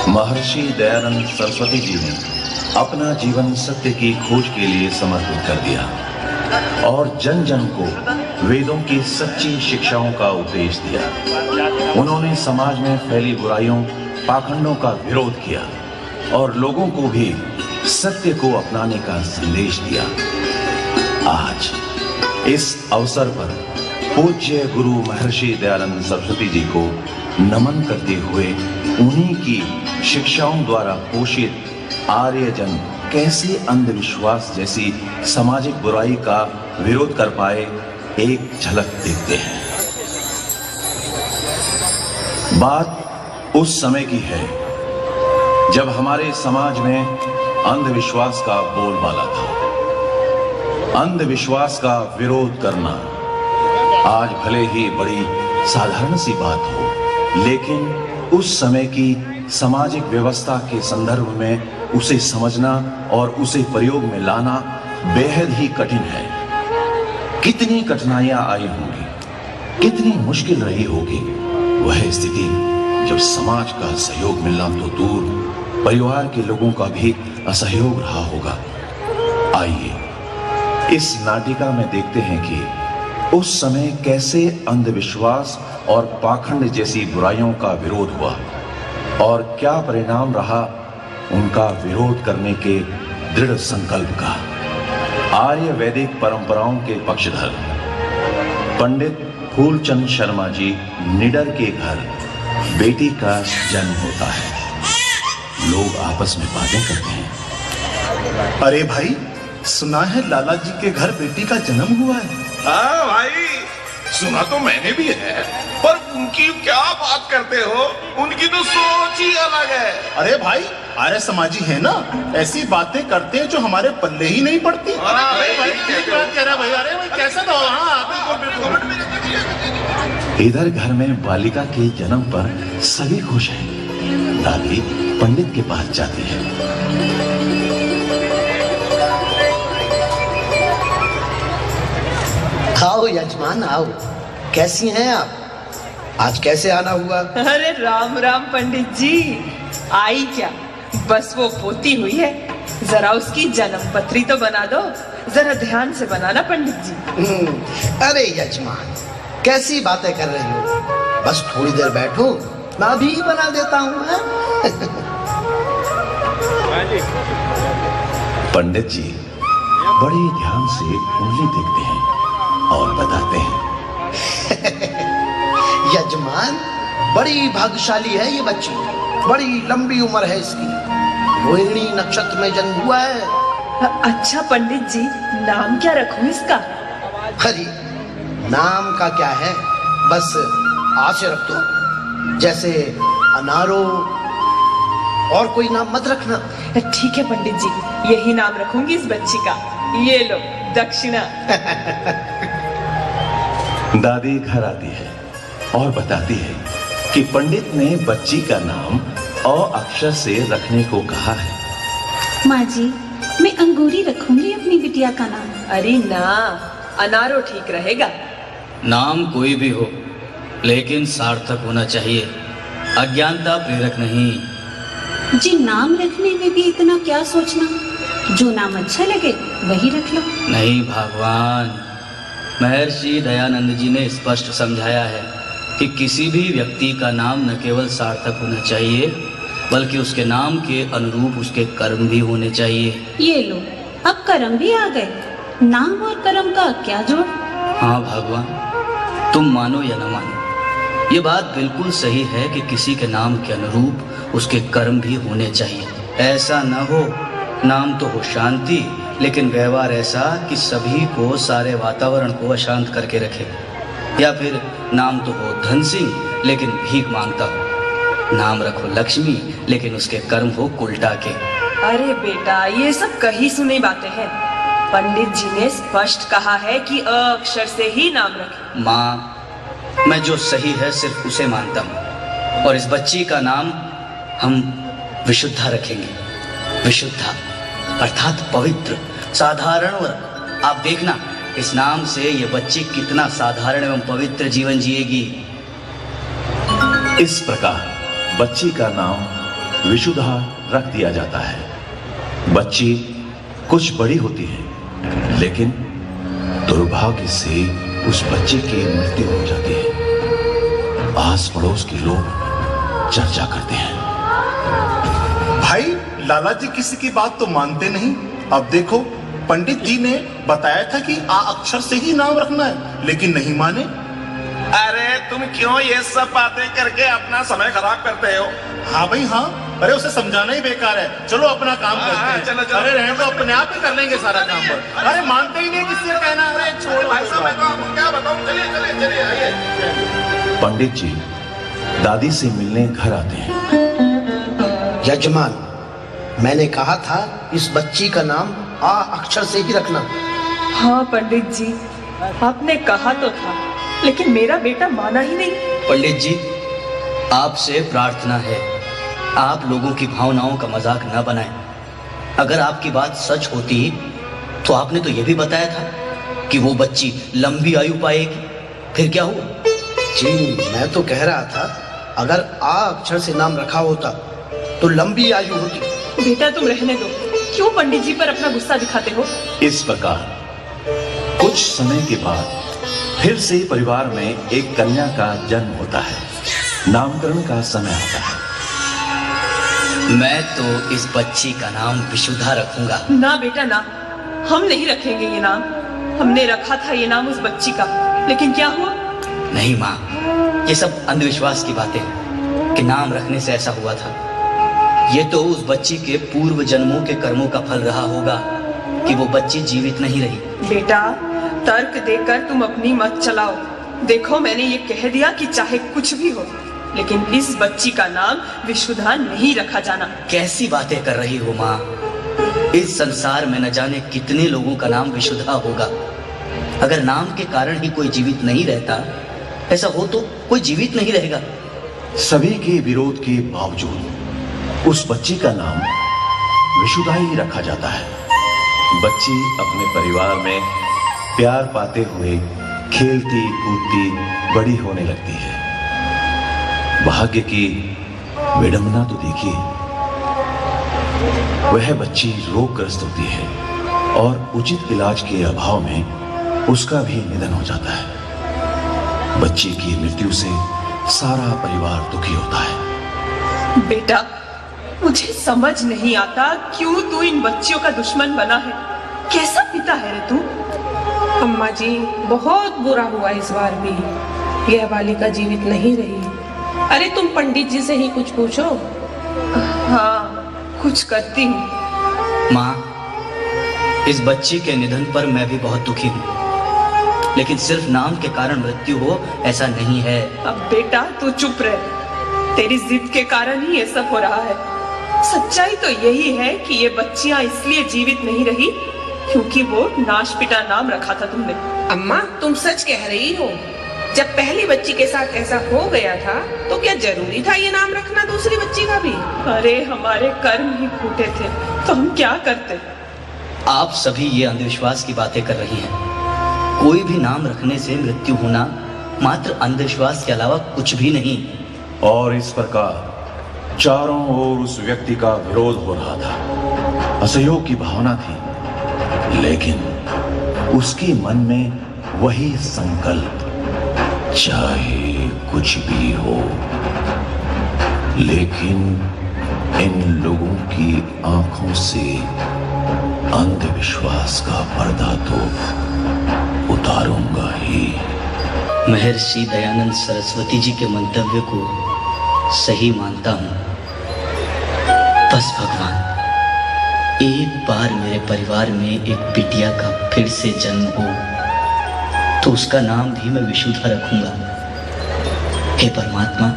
महर्षि दयानंद सरस्वती जी ने अपना जीवन सत्य की खोज के लिए समर्पित कर दिया और जन जन को वेदों की सच्ची शिक्षाओं का उपदेश दिया। उन्होंने समाज में फैली बुराइयों, पाखंडों का विरोध किया और लोगों को भी सत्य को अपनाने का संदेश दिया। आज इस अवसर पर पूज्य गुरु महर्षि दयानंद सरस्वती जी को नमन करते हुए उन्हीं की शिक्षाओं द्वारा पोषित आर्यजन कैसे अंधविश्वास जैसी सामाजिक बुराई का विरोध कर पाए, एक झलक देखते हैं। बात उस समय की है जब हमारे समाज में अंधविश्वास का बोलबाला था। अंधविश्वास का विरोध करना आज भले ही बड़ी साधारण सी बात हो, लेकिन उस समय की सामाजिक व्यवस्था के संदर्भ में उसे समझना और उसे प्रयोग में लाना बेहद ही कठिन है। कितनी कठिनाइयां आई होंगी, कितनी मुश्किल रही होगी वह स्थिति जब समाज का सहयोग मिलना तो दूर, परिवार के लोगों का भी असहयोग रहा होगा। आइए इस नाटिका में देखते हैं कि उस समय कैसे अंधविश्वास और पाखंड जैसी बुराइयों का विरोध हुआ और क्या परिणाम रहा उनका विरोध करने के दृढ़ संकल्प का। आर्य वैदिक परंपराओं के पक्षधर पंडित फूलचंद शर्मा जी निडर के घर बेटी का जन्म होता है। लोग आपस में बातें करते हैं। अरे भाई, सुना है लाला जी के घर बेटी का जन्म हुआ है। हाँ भाई, सुना तो मैंने भी है, पर उनकी क्या बात करते हो, उनकी तो सोच ही अलग है। अरे भाई, आर्य समाजी है ना, ऐसी बातें करते हैं जो हमारे पल्ले ही नहीं पड़ती। अरे भाई ठीक बात कह रहा भाई। अरे भाई कैसा तो, हाँ बिल्कुल। इधर घर में बालिका के जन्म पर सभी खुश हैं। दादी पंडित के पास जाती है। आओ यजमान आओ, कैसी हैं आप? आज कैसे आना हुआ? अरे राम राम पंडित जी, आई क्या, बस वो पोती हुई है, जरा उसकी जन्म पत्री तो बना दो। जरा ध्यान से बनाना पंडित जी। अरे यजमान, कैसी बातें कर रही हो? बस थोड़ी देर बैठो, मैं भी बना देता हूँ। पंडित जी बड़े ध्यान से उंगली देखते हैं और बताते हैं। यजमान, बड़ी भाग्यशाली है ये बच्ची, बड़ी लंबी उम्र है इसकी, रोहिणी नक्षत्र में जन्म हुआ है। अच्छा पंडित जी, नाम क्या रखूं इसका? अरे नाम का क्या है, बस आशय रख दो, जैसे अनारो, और कोई नाम मत रखना। ठीक है पंडित जी, यही नाम रखूंगी इस बच्ची का। ये लो दक्षिणा। दादी घर आती है और बताती है कि पंडित ने बच्ची का नाम अ अक्षर से रखने को कहा है। माँ जी, मैं अंगूरी रखूंगी अपनी बिटिया का नाम। अरे ना, अनारो ठीक रहेगा। नाम कोई भी हो, लेकिन सार्थक होना चाहिए, अज्ञानता प्रेरक नहीं। जी, नाम रखने में भी इतना क्या सोचना, जो नाम अच्छा लगे वही रख लो। नहीं भगवान, महर्षि दयानंद जी ने स्पष्ट समझाया है कि किसी भी व्यक्ति का नाम न केवल सार्थक होना चाहिए, बल्कि उसके नाम के अनुरूप उसके कर्म भी होने चाहिए। ये लो, अब कर्म भी आ गए। नाम और कर्म का क्या जोड़? हाँ भगवान, तुम मानो या न मानो, ये बात बिल्कुल सही है कि किसी के नाम के अनुरूप उसके कर्म भी होने चाहिए। ऐसा न हो नाम तो हो शांति, लेकिन व्यवहार ऐसा कि सभी को, सारे वातावरण को अशांत करके रखे। या फिर नाम तो हो धन सिंह, लेकिन भीख मांगता हो। नाम रखो लक्ष्मी, लेकिन उसके कर्म हो उल्टा के। अरे बेटा, ये सब कही सुनी बातें हैं। पंडित जी ने स्पष्ट कहा है कि अ अक्षर से ही नाम रखें। माँ, मैं जो सही है सिर्फ उसे मानता हूँ, और इस बच्ची का नाम हम विशुद्धा रखेंगे। विशुद्धा अर्थात पवित्र, साधारण वर्ग। आप देखना इस नाम से ये बच्ची कितना साधारण एवं पवित्र जीवन जिएगी। इस प्रकार बच्ची का नाम विशुद्धा रख दिया जाता है। बच्ची कुछ बड़ी होती है, लेकिन दुर्भाग्य से उस बच्चे की मृत्यु हो जाती है। आस पड़ोस के लोग चर्चा करते हैं। भाई, लाला जी किसी की बात तो मानते नहीं। अब देखो, पंडित जी ने बताया था कि आ अक्षर से ही नाम रखना है, लेकिन नहीं माने। अरे तुम क्यों ये सब बातें करके अपना समय खराब करते हो? हाँ भाई हाँ, अरे उसे समझाना ही बेकार है। चलो अपना काम करते हैं। चलो, चलो। अरे रहने दो, अपने आप ही कर लेंगे सारा काम पर। अरे मानते ही नहीं, किससे कहना। अरे छोड़ो भाई साहब, मैं तो आपको क्या बताऊं। चलिए चलिए चलिए, आइए। पंडित जी दादी से मिलने घर आते हैं। यजमान, मैंने कहा था इस बच्ची का नाम आ अक्षर से ही रखना। हाँ पंडित जी, आपने कहा तो था, लेकिन मेरा बेटा माना ही नहीं। पंडित जी, आपसे प्रार्थना है, आप लोगों की भावनाओं का मजाक न बनाएं। अगर आपकी बात सच होती तो आपने तो यह भी बताया था कि वो बच्ची लंबी आयु पाएगी। फिर क्या हुआ? जी, मैं तो कह रहा था अगर आ अक्षर से नाम रखा होता तो लंबी आयु होती। बेटा तुम रहने दो, क्यों पंडित जी पर अपना गुस्सा दिखाते हो? इस प्रकार कुछ समय के बाद फिर से परिवार में एक कन्या का जन्म होता है। नामकरण का समय आता है। मैं तो इस बच्ची का नाम विशुद्धा रखूंगा। ना बेटा ना, हम नहीं रखेंगे ये नाम। हमने रखा था ये नाम उस बच्ची का, लेकिन क्या हुआ? नहीं माँ, ये सब अंधविश्वास की बातें हैं कि नाम रखने से ऐसा हुआ था। ये तो उस बच्ची के पूर्व जन्मों के कर्मों का फल रहा होगा कि वो बच्ची जीवित नहीं रही। बेटा, तर्क देकर तुम अपनी मत चलाओ। देखो, मैंने ये कह दिया कि चाहे कुछ भी हो, लेकिन इस बच्ची का नाम विशुद्धा नहीं रखा जाना। कैसी बातें कर रही हो माँ? इस संसार में न जाने कितने लोगों का नाम विशुद्धा होगा। अगर नाम के कारण ही कोई जीवित नहीं रहता, ऐसा हो तो कोई जीवित नहीं रहेगा। सभी के विरोध के बावजूद उस बच्ची का नाम विशुद्धा ही रखा जाता है। बच्ची अपने परिवार में प्यार पाते हुए खेलती कूदती बड़ी होने लगती है। भाग्य की विडंबना तो देखिए, वह बच्ची रोगग्रस्त होती है और उचित इलाज के अभाव में उसका भी निधन हो जाता है। बच्ची की मृत्यु से सारा परिवार दुखी होता है। बेटा, मुझे समझ नहीं आता क्यों तू इन बच्चियों का दुश्मन बना है। कैसा पिता है रे तू? अम्मा जी, बहुत बुरा हुआ इस बार भी। यह बालिका जीवित नहीं रही। अरे तुम पंडित जी से ही कुछ पूछो। हाँ, कुछ करती हूँ। माँ, इस बच्ची के निधन पर मैं भी बहुत दुखी हूँ, लेकिन सिर्फ नाम के कारण मृत्यु हो ऐसा नहीं है। अब बेटा तू चुप रह, तेरी जिद के कारण ही ये सब हो रहा है। सच्चाई तो यही है कि ये बच्चियां इसलिए जीवित नहीं रही क्योंकि वो नाशपिटा नाम रखा था तुमने। अम्मा, तुम सच कह रही हो। जब पहली बच्ची के साथ ऐसा हो गया था तो क्या जरूरी था ये नाम रखना दूसरी बच्ची का भी? अरे हमारे कर्म ही फूटे थे तो हम क्या करते। आप सभी ये अंधविश्वास की बातें कर रही हैं। कोई भी नाम रखने से मृत्यु होना मात्र अंधविश्वास के अलावा कुछ भी नहीं। और इस प्रकार चारों ओर उस व्यक्ति का विरोध हो रहा था। असहयोग की भावना थी, लेकिन उसके मन में वही संकल्प, चाहे कुछ भी हो। लेकिन इन लोगों की आंखों से अंधविश्वास का पर्दा तो उतारूंगा ही। महर्षि दयानंद सरस्वती जी के मंतव्य को सही मानता हूँ। बस भगवान, एक बार मेरे परिवार में एक बिटिया का फिर से जन्म हो तो उसका नाम भी मैं विशुद्धा रखूंगा। हे परमात्मा,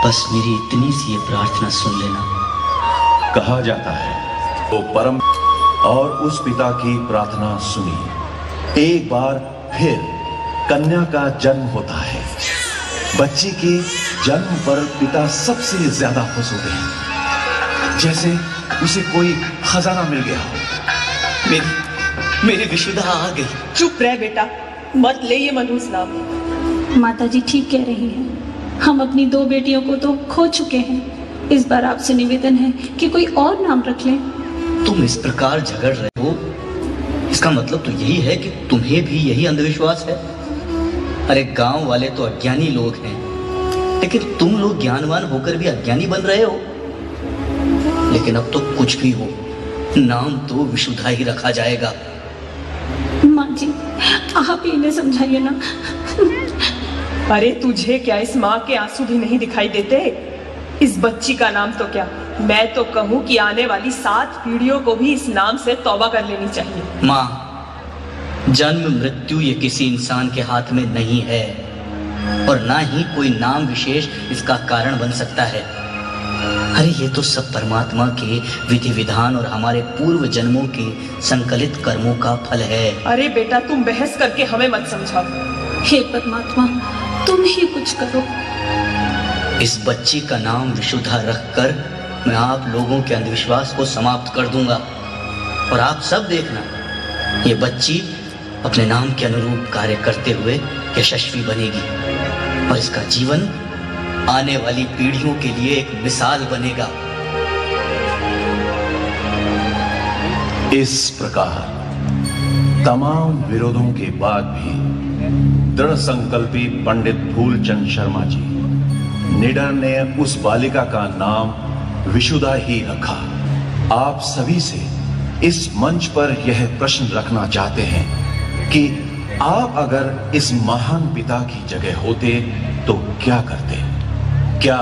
बस मेरी इतनी सी ये प्रार्थना सुन लेना। कहा जाता है वो परम और उस पिता की प्रार्थना सुनी। एक बार फिर कन्या का जन्म होता है। बच्ची के जन्म पर पिता सबसे ज्यादा खुश होते हैं, जैसे उसे कोई खजाना मिल गया हो। मेरी विशुद्धा आ गई। चुप रह बेटा, मत ले ये मनहूस नाम। माताजी ठीक कह रही हैं। हम अपनी 2 बेटियों को तो खो चुके हैं, इस बार आपसे निवेदन है कि कोई और नाम रख लें। तुम इस प्रकार झगड़ रहे हो, इसका मतलब तो यही है कि तुम्हें भी यही अंधविश्वास है। अरे गांव वाले तो अज्ञानी लोग हैं, लेकिन तुम लोग ज्ञानवान होकर भी अज्ञानी बन रहे हो। लेकिन अब तो कुछ भी हो, नाम तो विशुद्धा ही रखा जाएगा। माँ जी, आप ही इन्हें समझाइए ना। अरे तुझे क्या इस माँ के आंसू भी नहीं दिखाई देते? इस बच्ची का नाम तो क्या, मैं तो कहूँ कि आने वाली 7 पीढ़ियों को भी इस नाम से तौबा कर लेनी चाहिए। माँ, जन्म मृत्यु ये किसी इंसान के हाथ में नहीं है, और ना ही कोई नाम विशेष इसका कारण बन सकता है। अरे ये तो सब परमात्मा के विधि विधान और हमारे पूर्व जन्मों के संकलित कर्मों का फल है। अरे बेटा, तुम बहस करके हमें मत समझाओ। हे परमात्मा, तुम ही कुछ करो। इस बच्ची का नाम विशुद्धा रखकर मैं आप लोगों के अंधविश्वास को समाप्त कर दूंगा, और आप सब देखना, ये बच्ची अपने नाम के अनुरूप कार्य करते हुए यशस्वी बनेगी, और इसका जीवन आने वाली पीढ़ियों के लिए एक मिसाल बनेगा। इस प्रकार तमाम विरोधों के बाद भी दृढ़ संकल्पी पंडित फूलचंद शर्मा जी निडर ने उस बालिका का नाम विशुद्धा ही रखा। आप सभी से इस मंच पर यह प्रश्न रखना चाहते हैं कि आप अगर इस महान पिता की जगह होते तो क्या करते? क्या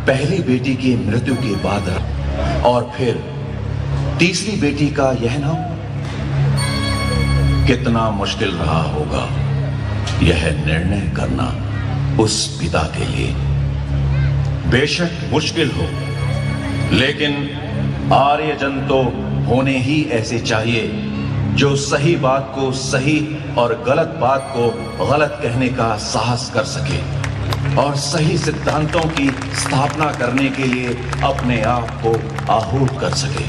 पहली बेटी की मृत्यु के बाद और फिर तीसरी बेटी का यह नाम? कितना मुश्किल रहा होगा यह निर्णय करना उस पिता के लिए। बेशक मुश्किल हो, लेकिन आर्यजन तो होने ही ऐसे चाहिए जो सही बात को सही और गलत बात को गलत कहने का साहस कर सके, और सही सिद्धांतों की स्थापना करने के लिए अपने आप को आहूत कर सके।